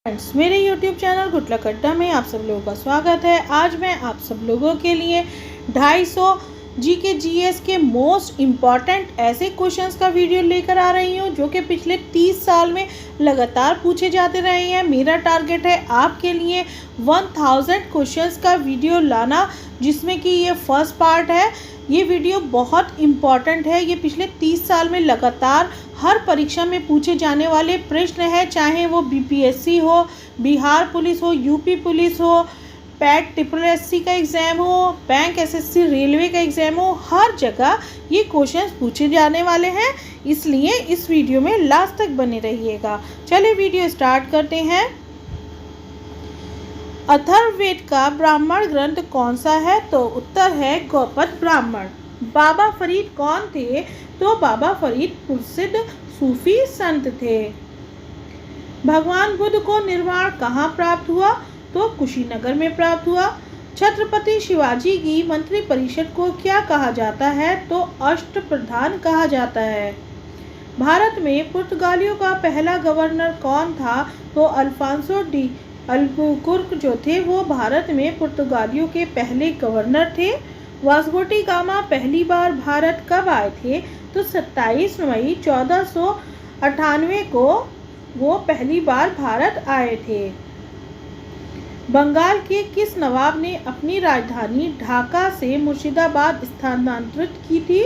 Friends, मेरे YouTube channel गुटलक अड्डा में आप सब लोगों का स्वागत है। आज मैं आप सब लोगों के लिए 250 जीके जीएस के मोस्ट इम्पॉर्टेंट ऐसे क्वेश्चंस का वीडियो लेकर आ रही हूँ जो कि पिछले 30 साल में लगातार पूछे जाते रहे हैं। मेरा टारगेट है आपके लिए 1000 क्वेश्चंस का वीडियो लाना, जिसमें कि ये फर्स्ट पार्ट है। ये वीडियो बहुत इम्पॉर्टेंट है। ये पिछले 30 साल में लगातार हर परीक्षा में पूछे जाने वाले प्रश्न है, चाहे वो बीपीएससी हो, बिहार पुलिस हो, यूपी पुलिस हो, पैट SSC का एग्ज़ाम हो, बैंक एसएससी रेलवे का एग्ज़ाम हो, हर जगह ये क्वेश्चंस पूछे जाने वाले हैं। इसलिए इस वीडियो में लास्ट तक बने रहिएगा। चलिए वीडियो स्टार्ट करते हैं। अथर्ववेद का ब्राह्मण ग्रंथ कौन सा है? तो उत्तर है गौपद ब्राह्मण। बाबा फरीद कौन थे? तो बाबा फरीद प्रसिद्ध सूफी संत थे। भगवान बुद्ध को निर्वाण कहाँ प्राप्त हुआ? तो कुशीनगर में प्राप्त हुआ। छत्रपति शिवाजी की मंत्रिपरिषद को क्या कहा जाता है? तो अष्टप्रधान कहा जाता है। भारत में पुर्तगालियों का पहला गवर्नर कौन था? तो अल्फांसो डी अल्बुकुर्क जो थे वो भारत में पुर्तगालियों के पहले गवर्नर थे। वास्को डी गामा पहली बार भारत कब आए थे? तो 27 मई 1498 को वो पहली बार भारत आए थे। बंगाल के किस नवाब ने अपनी राजधानी ढाका से मुर्शिदाबाद स्थानांतरित की थी?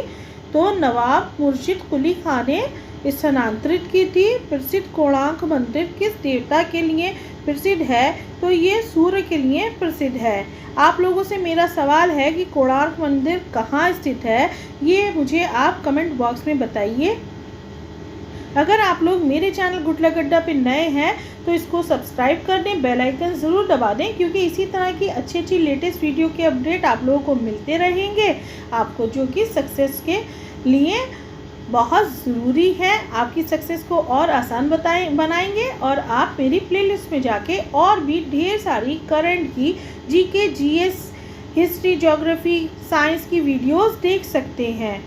तो नवाब मुर्शिद कुली खान ने स्थानांतरित की थी। प्रसिद्ध कोणार्क मंदिर किस देवता के लिए प्रसिद्ध है? तो ये सूर्य के लिए प्रसिद्ध है। आप लोगों से मेरा सवाल है कि कोणार्क मंदिर कहाँ स्थित है, ये मुझे आप कमेंट बॉक्स में बताइए। अगर आप लोग मेरे चैनल गुटलक अड्डा पे नए हैं तो इसको सब्सक्राइब कर दें, बेल आइकन ज़रूर दबा दें, क्योंकि इसी तरह की अच्छी लेटेस्ट वीडियो के अपडेट आप लोगों को मिलते रहेंगे, आपको जो कि सक्सेस के लिए बहुत ज़रूरी है। आपकी सक्सेस को और आसान बनाएंगे और आप मेरी प्लेलिस्ट में जाके और भी ढेर सारी करंट की GK GS history geography science की वीडियोस देख सकते हैं।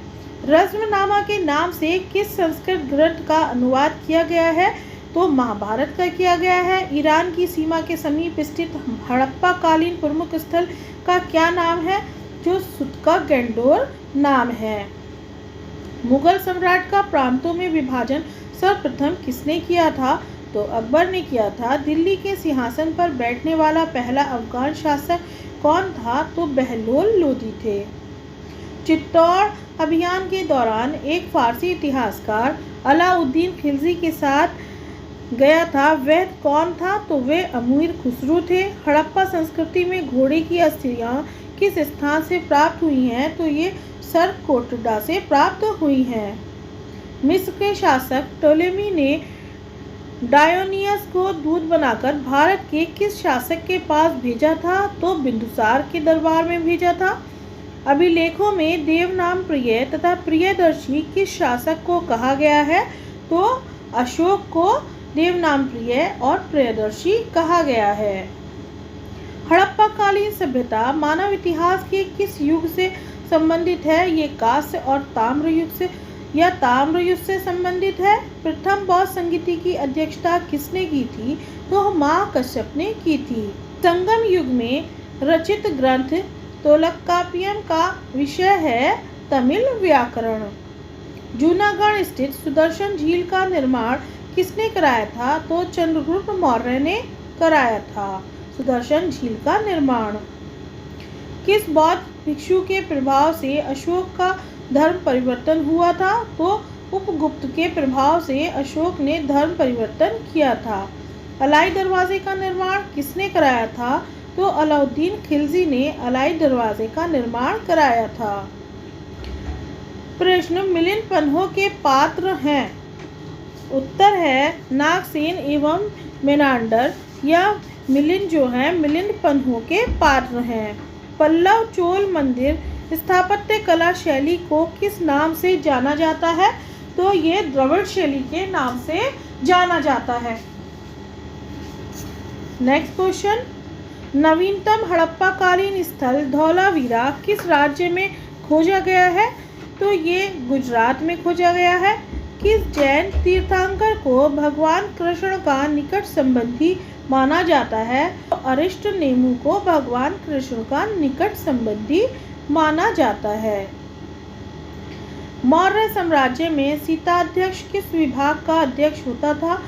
रस्मनामा के नाम से किस संस्कृत ग्रंथ का अनुवाद किया गया है? तो महाभारत का किया गया है। ईरान की सीमा के समीप स्थित हड़प्पा कालीन प्रमुख स्थल का क्या नाम है? जो सुतका गंडोर नाम है। मुगल सम्राट का प्रांतों में विभाजन सर्वप्रथम किसने किया था? तो अकबर ने किया था। दिल्ली के सिंहासन पर बैठने वाला पहला अफगान शासक कौन था? तो बहलोल लोदी थे। चित्तौड़ अभियान के दौरान एक फारसी इतिहासकार अलाउद्दीन खिलजी के साथ गया था, वह कौन था? तो वे अमीर खुसरो थे। हड़प्पा संस्कृति में घोड़े की अस्थियां किस स्थान से प्राप्त हुई हैं? तो ये सरकोटडा से प्राप्त हुई हैं। मिस्र के शासक टोलेमी ने डायोनियस को दूत बनाकर भारत के किस शासक के पास भेजा था? तो बिंदुसार के दरबार में भेजा था। अभिलेखों में देवनाम प्रिय तथा प्रियदर्शी किस शासक को कहा गया है? तो अशोक को देवनाम प्रिय और प्रियदर्शी कहा गया है। हड़प्पा कालीन सभ्यता मानव इतिहास के किस युग से संबंधित है? ये कांस्य और ताम्र युग से या ताम्र युग से संबंधित है। प्रथम बौद्ध संगीति की अध्यक्षता किसने की थी? तो माँ कश्यप ने की थी। संगम युग में रचित ग्रंथ तोलकाप्पियम का विषय है तमिल व्याकरण। जूनागढ़ स्थित सुदर्शन झील का निर्माण किसने कराया था? तो चंद्रगुप्त मौर्य ने कराया था सुदर्शन झील का निर्माण। किस बौद्ध भिक्षु के प्रभाव से अशोक का धर्म परिवर्तन हुआ था? तो उपगुप्त के प्रभाव से अशोक ने धर्म परिवर्तन किया था। अलाई दरवाजे का निर्माण किसने कराया था? तो अलाउद्दीन खिलजी ने अलाई दरवाजे का निर्माण कराया था। प्रश्न, मिलिंद पन्हो के पात्र हैं? उत्तर है नागसेन एवं मेनांडर, या मिलिंद जो है मिलिंद पन्हो के पात्र हैं। पल्लव चोल मंदिर स्थापत्य कला शैली को किस नाम से जाना जाता है? तो ये द्रविड़ शैली के नाम से जाना जाता है। नेक्स्ट क्वेश्चन, नवीनतम हड़प्पा कालीन स्थल धौलावीरा किस राज्य में खोजा गया है? तो ये गुजरात में खोजा गया है। किस जैन तीर्थंकर को भगवान कृष्ण का निकट संबंधी माना जाता है? तो अरिष्टनेमि को भगवान कृष्ण का निकट संबंधी माना जाता है। मौर्य साम्राज्य में सीताध्यक्ष किस विभाग का अध्यक्ष होता था?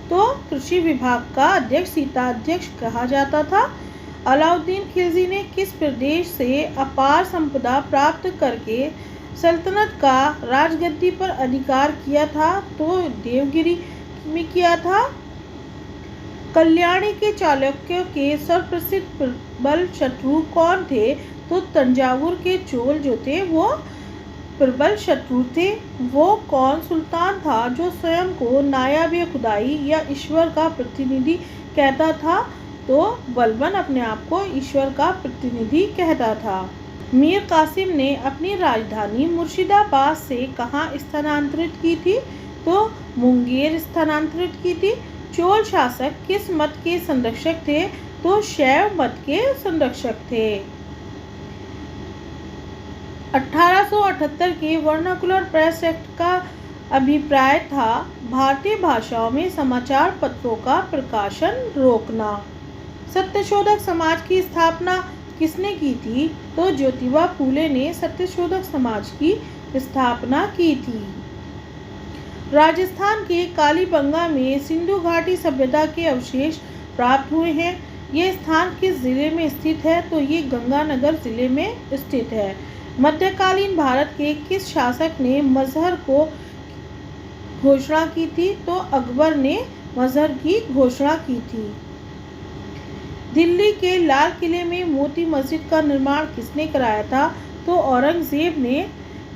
तो कृषि विभाग का अध्यक्ष सीताध्यक्ष कहा जाता था। अलाउद्दीन खिलजी ने किस प्रदेश से अपार संपदा प्राप्त करके सल्तनत का राजगद्दी पर अधिकार किया था? तो देवगिरी में किया था। कल्याणी के चालुक्यों के सर्वप्रसिद्ध प्रबल शत्रु कौन थे? तो तंजावुर के चोल जो थे वो प्रबल शत्रु थे। वो कौन सुल्तान था जो स्वयं को नायाब खुदाई या ईश्वर का प्रतिनिधि कहता था? तो बलबन अपने आप को ईश्वर का प्रतिनिधि कहता था। मीर कासिम ने अपनी राजधानी मुर्शिदाबाद से कहाँ स्थानांतरित की थी? तो मुंगेर स्थानांतरित की थी। चोल शासक किस मत के संरक्षक थे? तो शैव मत के संरक्षक थे। 1878 के वर्नाकुलर प्रेस एक्ट का अभिप्राय था भारतीय भाषाओं में समाचार पत्रों का प्रकाशन रोकना। सत्यशोधक समाज की स्थापना किसने की थी? तो ज्योतिबा फूले ने सत्यशोधक समाज की स्थापना की थी। राजस्थान के कालीबंगा में सिंधु घाटी सभ्यता के अवशेष प्राप्त हुए हैं। ये स्थान किस जिले में स्थित है? तो ये गंगानगर जिले में स्थित है। मध्यकालीन भारत के किस शासक ने मजहर को घोषणा की थी? तो अकबर ने मजहर की घोषणा की थी। दिल्ली के लाल किले में मोती मस्जिद का निर्माण किसने कराया था? तो औरंगजेब ने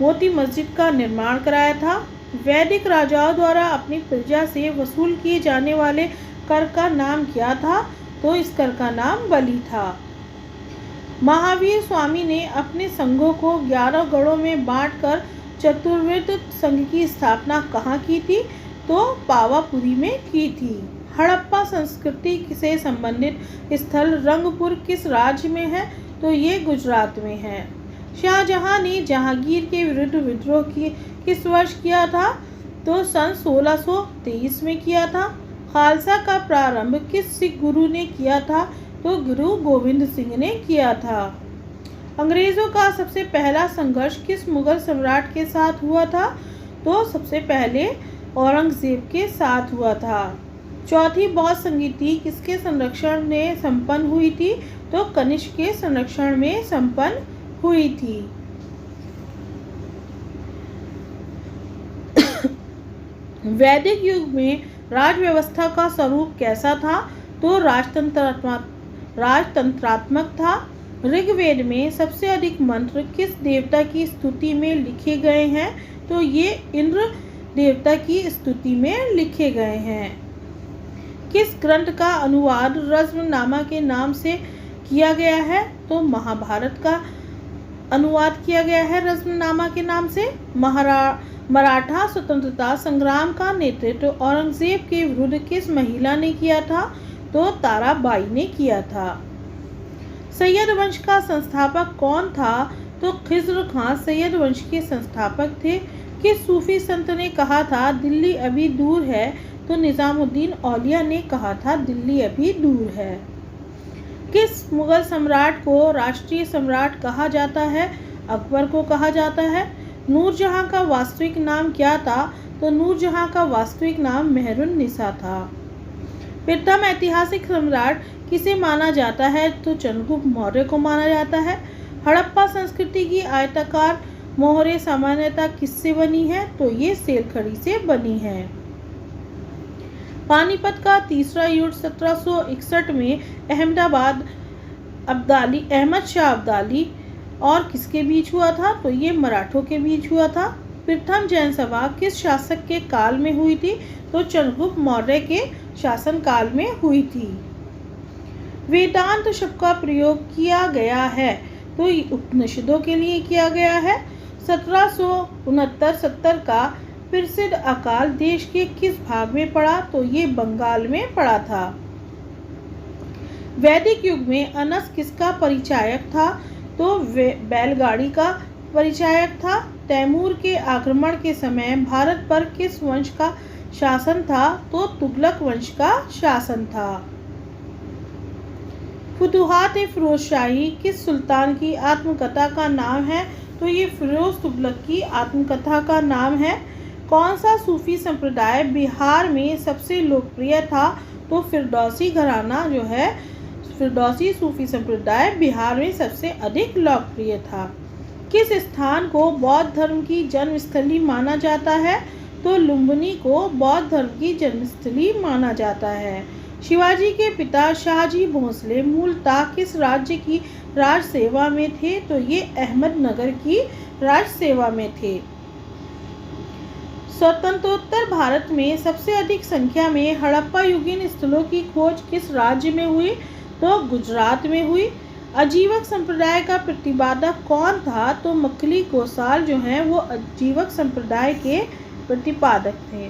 मोती मस्जिद का निर्माण कराया था। वैदिक राजाओं द्वारा अपनी प्रजा से वसूल किए जाने वाले कर का नाम क्या था? तो इस कर का नाम बलि था। महावीर स्वामी ने अपने संघों को 11 गढ़ों में बांटकर चतुर्वेद संघ की स्थापना कहाँ की थी? तो पावापुरी में की थी। हड़प्पा संस्कृति से संबंधित स्थल रंगपुर किस राज्य में है? तो ये गुजरात में है। शाहजहां ने जहांगीर के विरुद्ध विद्रोह किस वर्ष किया था? तो सन 1623 में किया था। खालसा का प्रारंभ किस सिख गुरु ने किया था? तो गुरु गोविंद सिंह ने किया था। अंग्रेजों का सबसे पहला संघर्ष किस मुगल सम्राट के साथ हुआ था? तो सबसे पहले औरंगजेब के साथ हुआ था। चौथी बौद्ध संगीति किसके संरक्षण में संपन्न हुई थी? तो कनिष्क के संरक्षण में संपन्न हुई थी। वैदिक युग में राज व्यवस्था का स्वरूप कैसा था? तो राजतंत्रात्मक था। ऋग्वेद में सबसे अधिक मंत्र किस देवता की स्तुति में लिखे गए हैं? तो ये इंद्र देवता की स्तुति में लिखे गए हैं। किस ग्रंथ का अनुवाद रज्मनामा के नाम से किया गया है? तो महाभारत का अनुवाद किया गया है रज्मनामा के नाम से। मराठा स्वतंत्रता संग्राम का नेतृत्व औरंगजेब के विरुद्ध किस महिला ने किया था? तो ताराबाई ने किया था। सैयद वंश का संस्थापक कौन था? तो खिज्र खां सैयद वंश के संस्थापक थे। किस सूफी संत ने कहा था दिल्ली अभी दूर है? तो निजामुद्दीन औलिया ने कहा था दिल्ली अभी दूर है। किस मुगल सम्राट को राष्ट्रीय सम्राट कहा जाता है? अकबर को कहा जाता है। नूरजहां का वास्तविक नाम क्या था? तो नूरजहां का वास्तविक नाम मेहरुन्निसा था। प्रथम ऐतिहासिक सम्राट किसे माना जाता है? तो चंद्रगुप्त मौर्य को माना जाता है। हड़प्पा संस्कृति की आयताकार मोहरें सामान्यतः किससे बनी है? तो ये सेलखड़ी से बनी है। पानीपत का तीसरा युद्ध 1761 में अहमद शाह अब्दाली और किसके बीच हुआ था? तो ये मराठों के बीच हुआ था। प्रथम जैन सभा किस शासक के काल में हुई थी? तो चंद्रगुप्त मौर्य के शासन काल में हुई थी। वेदांत शब्द का प्रयोग किया गया है तो उपनिषदों के लिए किया गया है। 1769-70 का प्रसिद्ध अकाल देश के किस भाग में पड़ा? तो ये बंगाल में पड़ा था। वैदिक युग में अनस किसका परिचायक था? तो बैलगाड़ी का परिचायक था। तैमूर के आक्रमण के समय भारत पर किस वंश का शासन था? तो तुगलक वंश का शासन था। फुतुहात-ए-फिरोजशाही किस सुल्तान की आत्मकथा का नाम है? तो ये फिरोज तुगलक की आत्मकथा का नाम है। कौन सा सूफी संप्रदाय बिहार में सबसे लोकप्रिय था? तो फिरदौसी घराना जो है, फिरदौसी सूफी संप्रदाय बिहार में सबसे अधिक लोकप्रिय था। किस स्थान को बौद्ध धर्म की जन्मस्थली माना जाता है? तो लुम्बिनी को बौद्ध धर्म की जन्मस्थली माना जाता है। शिवाजी के पिता शाहजी भोसले मूलतः किस राज्य की राज सेवा में थे? तो ये अहमदनगर की राज सेवा में थे। स्वतंत्रोत्तर भारत में सबसे अधिक संख्या में हड़प्पा युगीन स्थलों की खोज किस राज्य में हुई? तो गुजरात में हुई। अजीवक संप्रदाय का प्रतिपादक कौन था? तो मक्खली गोसाल जो हैं वो अजीवक संप्रदाय के प्रतिपादक थे।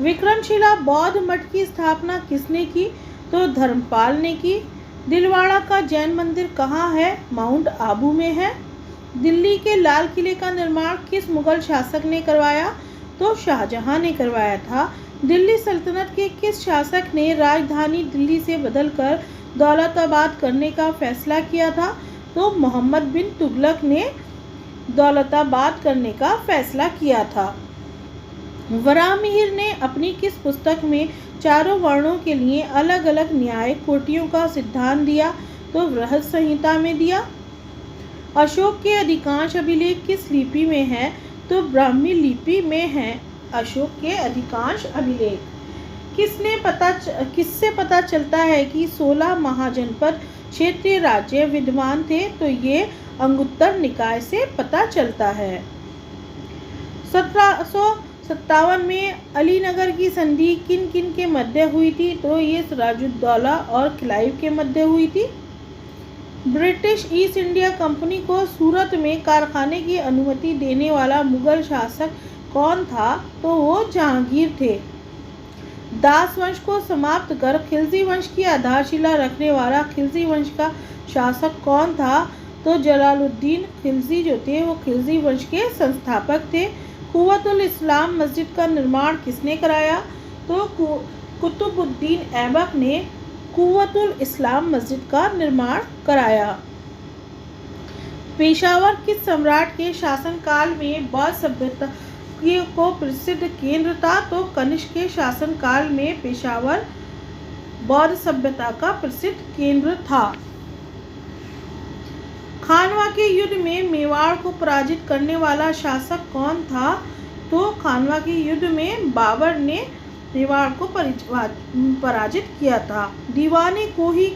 विक्रमशिला बौद्ध मठ की स्थापना किसने की? तो धर्मपाल ने की। दिलवाड़ा का जैन मंदिर कहाँ है? माउंट आबू में है। दिल्ली के लाल किले का निर्माण किस मुगल शासक ने करवाया? तो शाहजहां ने करवाया था। दिल्ली सल्तनत के किस शासक ने राजधानी दिल्ली से बदलकर दौलताबाद करने का फैसला किया था? तो मोहम्मद बिन तुगलक ने दौलताबाद करने का फैसला किया था। वराहमिहिर ने अपनी किस पुस्तक में चारों वर्णों के लिए अलग अलग न्याय कोटियों का सिद्धांत दिया? तो बृहद संहिता में दिया। अशोक के अधिकांश अभिलेख किस लिपि में हैं? तो ब्राह्मी लिपि में हैं अशोक के अधिकांश अभिलेख। किससे पता चलता है कि 16 महाजनपद क्षेत्रीय राज्य विद्यमान थे? तो ये अंगुत्तर निकाय से पता चलता है। 1757 में अलीनगर की संधि किन किन के मध्य हुई थी? तो ये सिराजुद्दौला और क्लाइव के मध्य हुई थी। ब्रिटिश ईस्ट इंडिया कंपनी को सूरत में कारखाने की अनुमति देने वाला मुगल शासक कौन था? तो वो जहांगीर थे। दास वंश को समाप्त कर खिलजी वंश की आधारशिला रखने वाला खिलजी वंश का शासक कौन था? तो जलालुद्दीन खिलजी जो थे वो खिलजी वंश के संस्थापक थे। कुव्वतुल इस्लाम मस्जिद का निर्माण किसने कराया? तो कुतुबुद्दीन ऐबक ने कुव्वतुल इस्लाम मस्जिद का निर्माण कराया। पेशावर किस सम्राट के शासनकाल में बौद्ध सभ्यता को प्रसिद्ध केंद्र था? तो कनिष्क के शासनकाल में पेशावर बौद्ध सभ्यता का प्रसिद्ध केंद्र था। खानवा के युद्ध में मेवाड़ को पराजित करने वाला शासक कौन था? तो खानवा के युद्ध में बाबर ने मेवाड़ को पराजित किया था। दीवाने कोही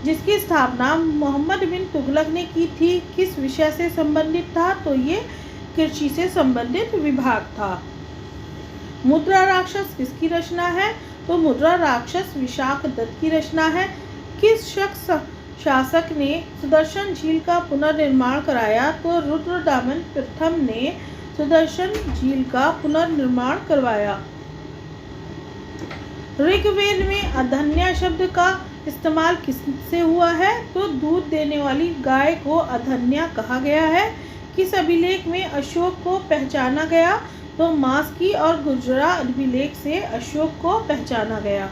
जिसकी स्थापना मोहम्मद बिन तुगलक ने की थी किस विषय से संबंधित था? तो ये कृषि से संबंधित विभाग था। मुद्रा राक्षस किसकी रचना है? तो मुद्रा राक्षस विशाख दत्त की रचना है। किस शख्स शासक ने सुदर्शन झील का पुनर्निर्माण कराया? तो रुद्रदामन प्रथम ने सुदर्शन झील का पुनर्निर्माण करवाया। ऋग्वेद में अधन्या शब्द का इस्तेमाल किससे हुआ है? तो दूध देने वाली गाय को अधन्या कहा गया है। किस अभिलेख में अशोक को पहचाना गया? तो मास्की और गुजरा अभिलेख से अशोक को पहचाना गया।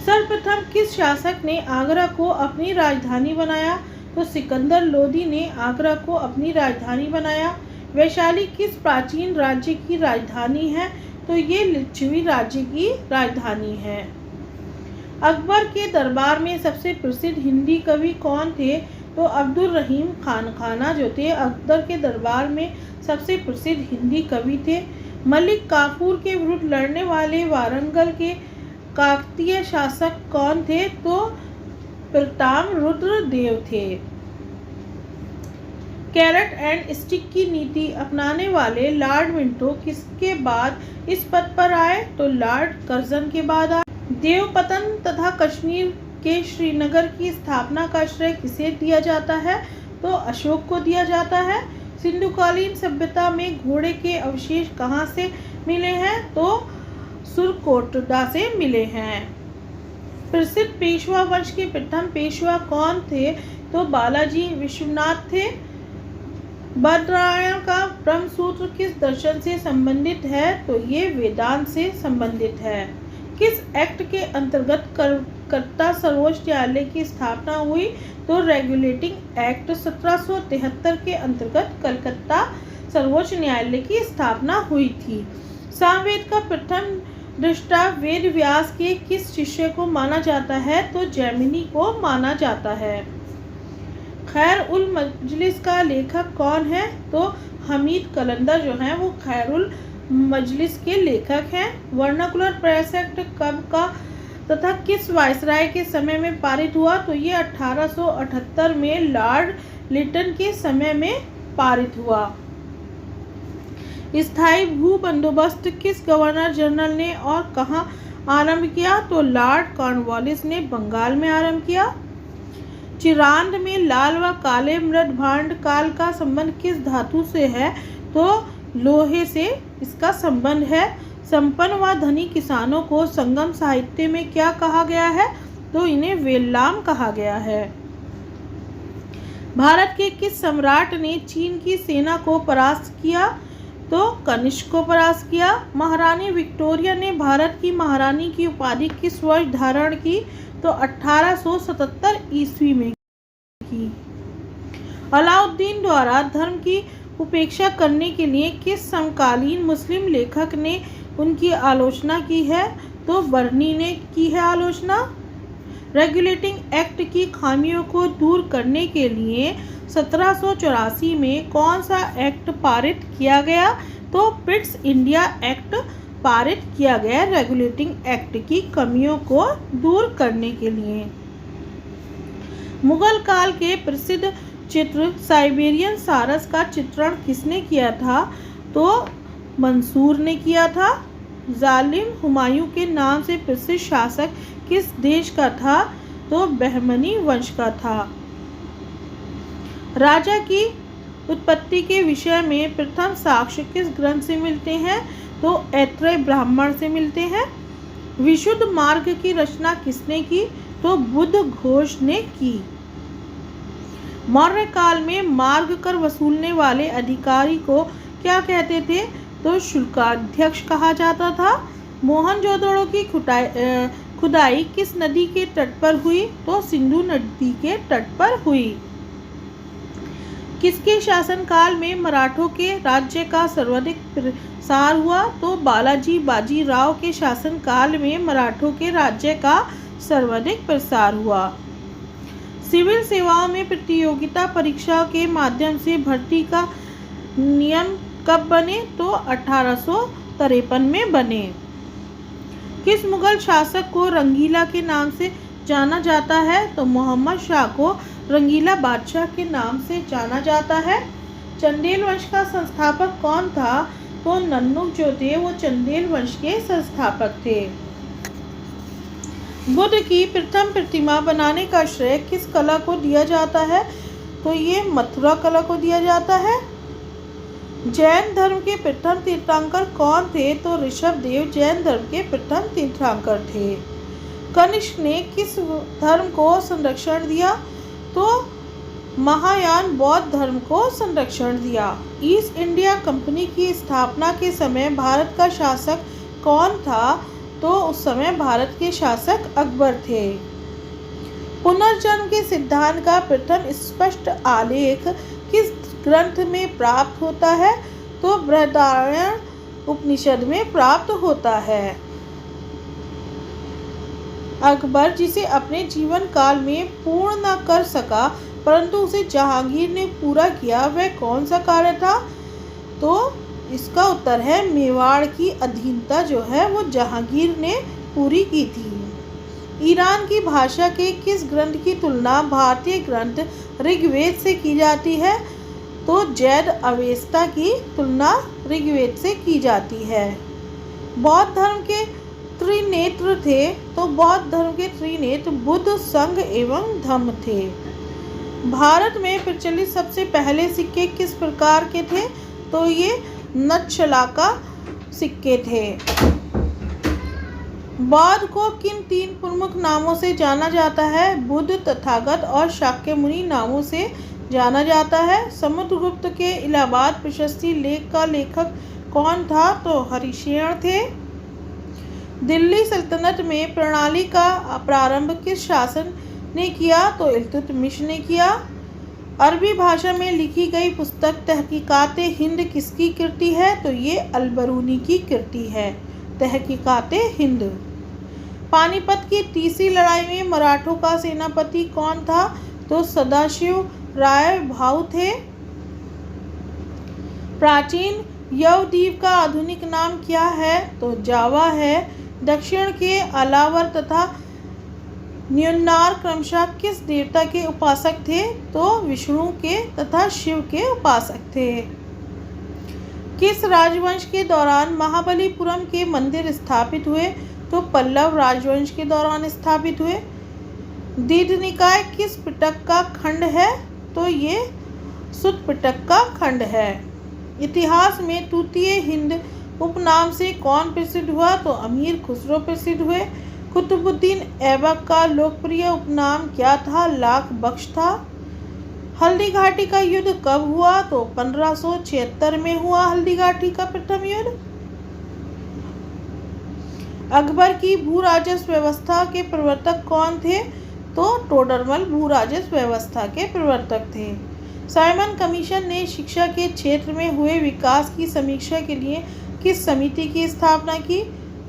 सर्वप्रथम किस शासक ने आगरा को अपनी राजधानी बनाया? तो सिकंदर लोदी ने आगरा को अपनी राजधानी बनाया। वैशाली किस प्राचीन राज्य की राजधानी है? तो ये लिच्छवी राज्य की राजधानी है। अकबर के दरबार में सबसे प्रसिद्ध हिंदी कवि कौन थे? तो अब्दुल रहीम खान खाना जो थे अकबर के दरबार में सबसे प्रसिद्ध हिंदी कवि थे। मलिक काफूर के विरुद्ध लड़ने वाले वारंगल के काकतीय शासक कौन थे? तो प्रताप रुद्र देव थे। कैरेट एंड स्टिक की नीति अपनाने वाले लॉर्ड मिंटो किसके बाद इस पद पर आए? तो लॉर्ड कर्जन के बाद आए। देवपतन तथा कश्मीर के श्रीनगर की स्थापना का श्रेय किसे दिया जाता है? तो अशोक को दिया जाता है। सिंधुकालीन सभ्यता में घोड़े के अवशेष कहाँ से मिले हैं? तो सुरकोटडा से मिले हैं। प्रसिद्ध पेशवा वंश के प्रथम पेशवा कौन थे? तो बालाजी विश्वनाथ थे। बद्रायण का ब्रह्म सूत्र किस दर्शन से संबंधित है? तो ये वेदांत से संबंधित है। किस एक्ट के अंतर्गत कलकत्ता सर्वोच्च न्यायालय की स्थापना हुई? तो रेगुलेटिंग एक्ट 1773 के अंतर्गत कलकत्ता सर्वोच्च न्यायालय की स्थापना हुई थी। सामवेद का प्रथम दृष्टा वेद व्यास के किस शिष्य को माना जाता है? तो जैमिनी को माना जाता है। खैर उल मजलिस का लेखक कौन है? तो हमीद कलंदर जो है वो खैर उल मजलिस के लेखक हैं। वर्नाकुलर प्रेस एक्ट कब का तथा किस वायसराय के समय में पारित हुआ? तो ये 1878 में लॉर्ड लिटन के समय में पारित हुआ। स्थायी भू बंदोबस्त किस गवर्नर जनरल ने और कहाँ आरंभ किया? तो लॉर्ड कॉर्नवालिस ने बंगाल में आरंभ किया। चिरांद में लाल व काले मृद भांड काल का संबंध किस धातु से है? तो लोहे से इसका संबंध है। संपन्न व धनी किसानों को संगम साहित्य में क्या कहा गया है? तो इन्हें वेल्लाम कहा गया है। भारत के किस सम्राट ने चीन की सेना को परास्त किया? तो कनिष्क को परास्त किया। महारानी विक्टोरिया ने भारत की महारानी की उपाधि किस वर्ष धारण की? तो 1877 ईस्वी में की। अलाउद्दीन द्वारा धर्म की उपेक्षा करने के लिए किस समकालीन मुस्लिम लेखक ने उनकी आलोचना की है? तो बर्नी ने की है आलोचना। रेगुलेटिंग एक्ट की खामियों को दूर करने के लिए 1784 में कौन सा एक्ट पारित किया गया? तो पिट्स इंडिया एक्ट पारित किया गया रेगुलेटिंग एक्ट की कमियों को दूर करने के लिए। मुगल काल के प्रसिद्ध चित्र साइबेरियन सारस का चित्रण किसने किया था? तो मंसूर ने किया था। जालिम हुमायूं के नाम से प्रसिद्ध शासक किस देश का था? तो बहमनी वंश का था। राजा की उत्पत्ति के विषय में प्रथम साक्ष्य किस ग्रंथ से मिलते हैं? तो ऐत्रेय ब्राह्मण से मिलते हैं। विशुद्ध मार्ग की रचना किसने की? तो बुद्ध घोष ने की। मौर्य काल में मार्ग कर वसूलने वाले अधिकारी को क्या कहते थे? तो शुल्काध्यक्ष कहा जाता था। मोहनजोदड़ो की खुदाई किस नदी के तट पर हुई? तो सिंधु नदी के तट पर हुई। किसके शासनकाल में मराठों के राज्य का सर्वाधिक प्रसार हुआ? तो बालाजी बाजीराव के शासनकाल में मराठों के राज्य का सर्वाधिक प्रसार हुआ। सिविल सेवाओं में प्रतियोगिता परीक्षा के माध्यम से भर्ती का नियम कब बने? तो 1853 में बने। किस मुगल शासक को रंगीला के नाम से जाना जाता है? तो मोहम्मद शाह को रंगीला बादशाह के नाम से जाना जाता है। चंदेल वंश का संस्थापक कौन था? तो नन्नुक जो थे वो चंदेल वंश के संस्थापक थे। बुद्ध की प्रथम प्रतिमा बनाने का श्रेय किस कला को दिया जाता है? तो ये मथुरा कला को दिया जाता है। जैन धर्म के प्रथम तीर्थंकर कौन थे? तो ऋषभदेव जैन धर्म के प्रथम तीर्थंकर थे। कनिष्क ने किस धर्म को संरक्षण दिया? तो महायान बौद्ध धर्म को संरक्षण दिया। ईस्ट इंडिया कंपनी की स्थापना के समय भारत का शासक कौन था? तो उस समय भारत के शासक अकबर थे। पुनर्जन्म के सिद्धांत का प्रथम स्पष्ट आलेख किस ग्रंथ में प्राप्त होता है? तो बृहदारण्यक उपनिषद में प्राप्त होता है। अकबर जिसे अपने जीवन काल में पूर्ण न कर सका परंतु उसे जहांगीर ने पूरा किया, वह कौन सा कार्य था? तो इसका उत्तर है मेवाड़ की अधीनता जो है वो जहांगीर ने पूरी की थी। ईरान की भाषा के किस ग्रंथ की तुलना भारतीय ग्रंथ ऋग्वेद से की जाती है? तो जैद अवेस्ता की तुलना ऋग्वेद से की जाती है। बौद्ध धर्म के त्रिनेत्र थे, तो बौद्ध धर्म के त्रिनेत्र बुद्ध, संघ एवं धम्म थे। भारत में प्रचलित सबसे पहले सिक्के किस प्रकार के थे? तो ये नक्षलाका सिक्के थे। बौद्ध को किन तीन प्रमुख नामों से जाना जाता है? बुद्ध, तथागत और शाक्यमुनि नामों से जाना जाता है। समुद्रगुप्त के इलाहाबाद प्रशस्ति लेख का लेखक कौन था? तो हरिशेन थे। दिल्ली सल्तनत में प्रणाली का प्रारंभ किस शासक ने किया? तो इल्तुतमिश ने किया। अरबी भाषा में लिखी गई पुस्तक तहकीकात हिंद किसकी कृति है? तो ये अल-बरूनी की कृति है, तहकीकात हिंद। पानीपत की तीसरी लड़ाई में मराठों का सेनापति कौन था? तो सदाशिव राय भाऊ थे। प्राचीन यवद्वीप का आधुनिक नाम क्या है? तो जावा है। दक्षिण के अलावर तथा न्यूनार क्रमशः किस देवता के उपासक थे? तो विष्णु के तथा शिव के उपासक थे। किस राजवंश के दौरान महाबलीपुरम के मंदिर स्थापित हुए? तो पल्लव राजवंश के दौरान स्थापित हुए। दीध निकाय किस पिटक का खंड है? तो ये सुत पिटक का खंड है। इतिहास में तृतीय हिंद उपनाम से कौन प्रसिद्ध हुआ? तो अमीर खुसरो प्रसिद्ध हुए। कुतुबुद्दीन ऐबक का लोकप्रिय उपनाम क्या था? लाख बख्श था। हल्दी घाटी का युद्ध कब हुआ? तो 1576 में हुआ हल्दी घाटी का प्रथम युद्ध। अकबर की भू राजस्व व्यवस्था के प्रवर्तक कौन थे? तो टोडरमल भू राजस्व व्यवस्था के प्रवर्तक थे। साइमन कमीशन ने शिक्षा के क्षेत्र में हुए विकास की समीक्षा के लिए किस समिति की स्थापना की?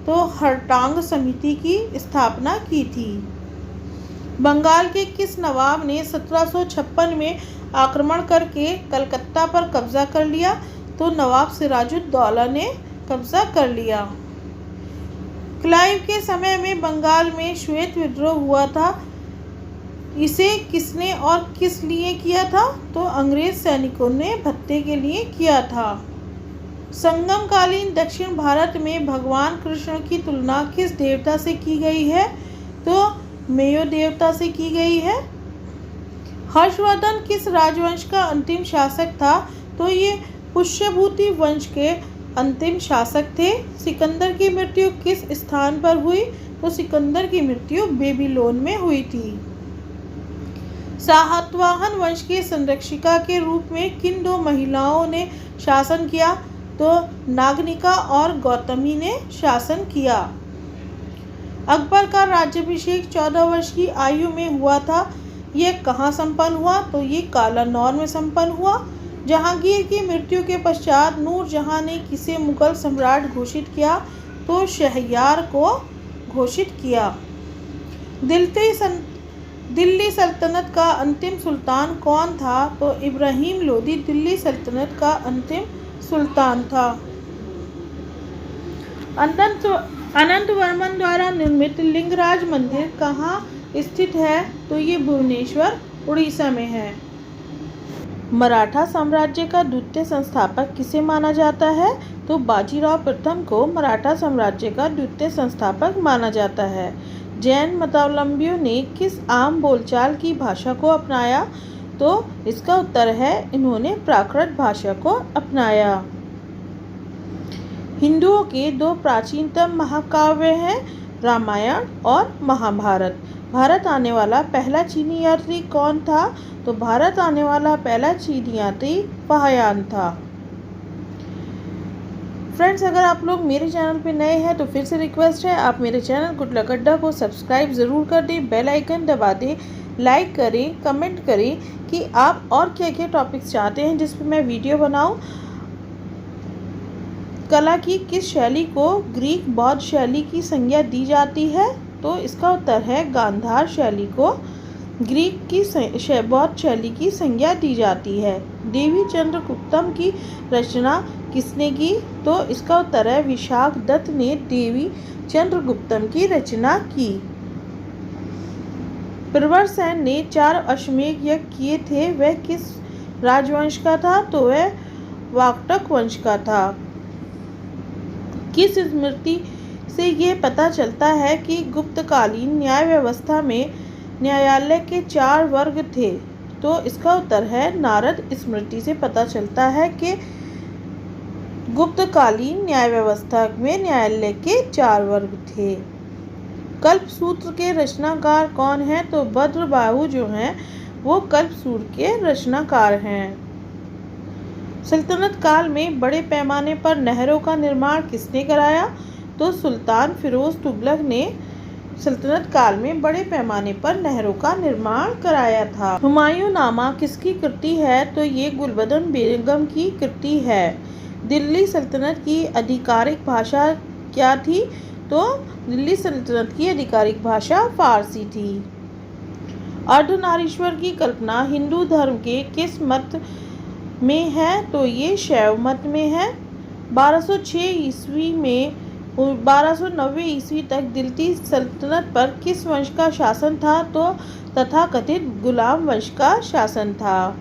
तो हरटांग समिति की स्थापना की थी। बंगाल के किस नवाब ने 1756 में आक्रमण करके कलकत्ता पर कब्जा कर लिया? तो नवाब सिराजुद्दौला ने कब्जा कर लिया। क्लाइव के समय में बंगाल में श्वेत विद्रोह हुआ था। इसे किसने और किस लिए किया था? तो अंग्रेज सैनिकों ने भत्ते के लिए किया था। संगमकालीन दक्षिण भारत में भगवान कृष्ण की तुलना किस देवता से की गई है? तो मेयो देवता से की गई है। हर्षवर्धन किस राजवंश का अंतिम शासक था? तो ये पुष्यभूति वंश के अंतिम शासक थे। सिकंदर की मृत्यु किस स्थान पर हुई? तो सिकंदर की मृत्यु बेबीलोन में हुई थी। सातवाहन वंश की संरक्षिका के रूप में किन दो महिलाओं ने शासन किया? तो नागनिका और गौतमी ने शासन किया। अकबर का राज्याभिषेक 14 वर्ष की आयु में हुआ था। यह कहाँ संपन्न हुआ? तो ये कालानौर में संपन्न हुआ। जहांगीर की मृत्यु के पश्चात नूरजहां ने किसे मुगल सम्राट घोषित किया? तो शहरयार को घोषित किया। दिल्ली सल्तनत का अंतिम सुल्तान कौन था? तो इब्राहिम लोदी दिल्ली सल्तनत का अंतिम सुल्तान था। अनंत वर्मन द्वारा निर्मित लिंगराज मंदिर कहाँ स्थित है? तो ये भुवनेश्वर उड़ीसा में है। मराठा साम्राज्य का द्वितीय संस्थापक किसे माना जाता है? तो बाजीराव प्रथम को मराठा साम्राज्य का द्वितीय संस्थापक माना जाता है। जैन मतावलंबियों ने किस आम बोलचाल की भाषा को अपनाया? तो इसका उत्तर है इन्होंने प्राकृत भाषा को अपनाया। हिंदुओं के दो प्राचीनतम महाकाव्य हैं रामायण और महाभारत। भारत आने वाला पहला चीनी यात्री कौन था? तो भारत आने वाला पहला चीनी यात्री फाहियान था। फ्रेंड्स, अगर आप लोग मेरे चैनल पे नए हैं तो फिर से रिक्वेस्ट है आप मेरे चैनल गुडलक अड्डा को सब्सक्राइब ज़रूर कर दें, बेल आइकन दबा दें, लाइक करें, कमेंट करें कि आप और क्या क्या टॉपिक्स चाहते हैं जिस पे मैं वीडियो बनाऊं। कला की किस शैली को ग्रीक बौद्ध शैली की संज्ञा दी जाती है? तो इसका उत्तर है गांधार शैली को ग्रीक की बौद्ध शैली की संज्ञा दी जाती है। देवी चंद्रगुप्तम की रचना किसने की? तो इसका उत्तर है विशाख दत्त ने देवी चंद्रगुप्तम की रचना की। प्रवरसेन ने 4 अश्वमेध यज्ञ किए थे, वह किस राजवंश का था? तो वह वाकटक वंश का था। किस स्मृति से ये पता चलता है कि गुप्तकालीन न्याय व्यवस्था में न्यायालय के 4 वर्ग थे? तो इसका उत्तर है नारद स्मृति से पता चलता है कि गुप्तकालीन न्याय व्यवस्था में न्यायालय के 4 वर्ग थे। कल्पसूत्र के रचनाकार कौन है? तो भद्रबाहु जो हैं वो कल्पसूत्र के रचनाकार हैं। सल्तनत काल में बड़े पैमाने पर नहरों का निर्माण किसने कराया? तो सुल्तान फिरोज तुगलक ने सल्तनत काल में बड़े पैमाने पर नहरों का निर्माण कराया था। हुमायूंनामा किसकी कृति है? तो ये गुलबदन बेगम की कृति है। दिल्ली सल्तनत की आधिकारिक भाषा क्या थी? तो दिल्ली सल्तनत की आधिकारिक भाषा फारसी थी। अर्धनारीश्वर की कल्पना हिंदू धर्म के किस मत में है? तो ये शैव मत में है। 1206 ईस्वी में 1290 ईस्वी तक दिल्ली सल्तनत पर किस वंश का शासन था? तो तथाकथित गुलाम वंश का शासन था।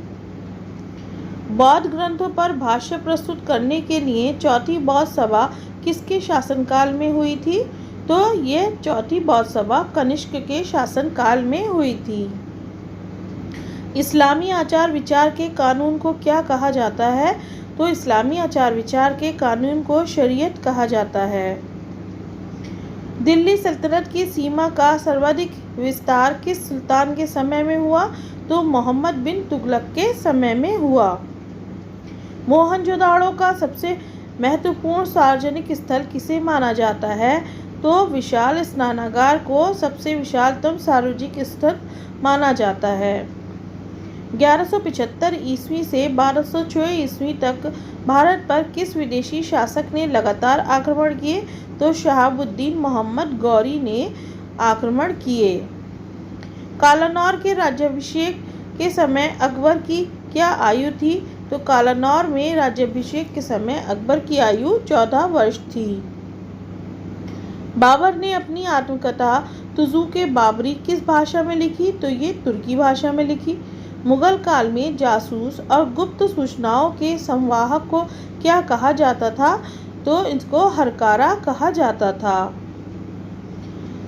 बौद्ध ग्रंथों पर भाष्य प्रस्तुत करने के लिए चौथी बौद्ध सभा किसके शासनकाल में हुई थी? तो ये चौथी बौद्ध सभा कनिष्क के शासनकाल में हुई थी। इस्लामी आचार विचार के कानून को क्या कहा जाता है? तो इस्लामी आचार विचार के कानून को शरीयत कहा जाता है। दिल्ली सल्तनत की सीमा का सर्वाधिक विस्तार किस सुल्तान के समय में हुआ? तो मोहम्मद बिन तुगलक के समय में हुआ। मोहनजोदाड़ो का सबसे महत्वपूर्ण सार्वजनिक स्थल किसे माना जाता है? तो विशाल स्नानागार को सबसे विशालतम सार्वजनिक स्थल माना जाता है। 1175 ईस्वी से 1206 ईस्वी तक भारत पर किस विदेशी शासक ने लगातार आक्रमण किए? तो शहाबुद्दीन मोहम्मद गौरी ने आक्रमण किए। कालानौर के राज्याभिषेक के समय अकबर की क्या आयु थी? तो कालानौर में राज्याभिषेक के समय अकबर की आयु 14 वर्ष थी। बाबर ने अपनी आत्मकथा तुज़ुक-ए बाबरी किस भाषा में लिखी? तो ये तुर्की भाषा में लिखी। मुगल काल में जासूस और गुप्त सूचनाओं के संवाहक को क्या कहा जाता था? तो इसको हरकारा कहा जाता था।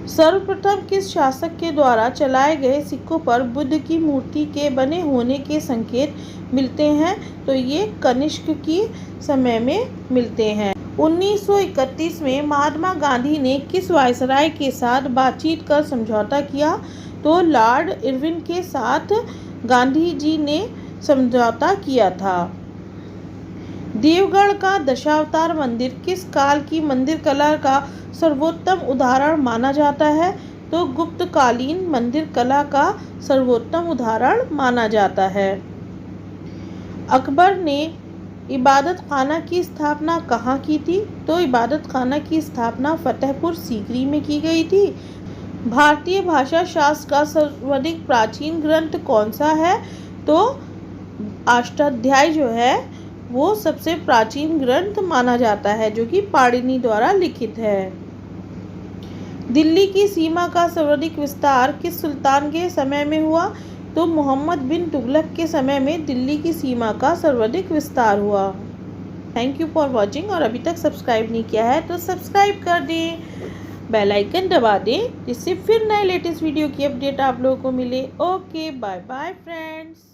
सर्वप्रथम किस शासक के द्वारा चलाए गए सिक्कों पर बुद्ध की मूर्ति के बने होने के संकेत मिलते हैं? तो ये कनिष्क की समय में मिलते हैं। 1931 में महात्मा गांधी ने किस वायसराय के साथ बातचीत कर समझौता किया? तो लॉर्ड इरविन के साथ गांधी जी ने समझौता किया था। देवगढ़ का दशावतार मंदिर किस काल की मंदिर कला का सर्वोत्तम उदाहरण माना जाता है? तो गुप्तकालीन मंदिर कला का सर्वोत्तम उदाहरण माना जाता है। अकबर ने इबादत खाना की स्थापना कहाँ की थी? तो इबादत खाना की स्थापना फतेहपुर सीकरी में की गई थी। भारतीय भाषा शास्त्र का सर्वाधिक प्राचीन ग्रंथ कौन सा है? तो अष्टाध्यायी जो है वो सबसे प्राचीन ग्रंथ माना जाता है, जो कि पाणिनि द्वारा लिखित है। दिल्ली की सीमा का सर्वाधिक विस्तार किस सुल्तान के समय में हुआ? तो मोहम्मद बिन तुगलक के समय में दिल्ली की सीमा का सर्वाधिक विस्तार हुआ। Thank you for watching. और अभी तक सब्सक्राइब नहीं किया है तो सब्सक्राइब कर दें, बेल आइकन दबा दें, जिससे फिर नए लेटेस्ट वीडियो की अपडेट आप लोगों को मिले। Okay, bye bye friends.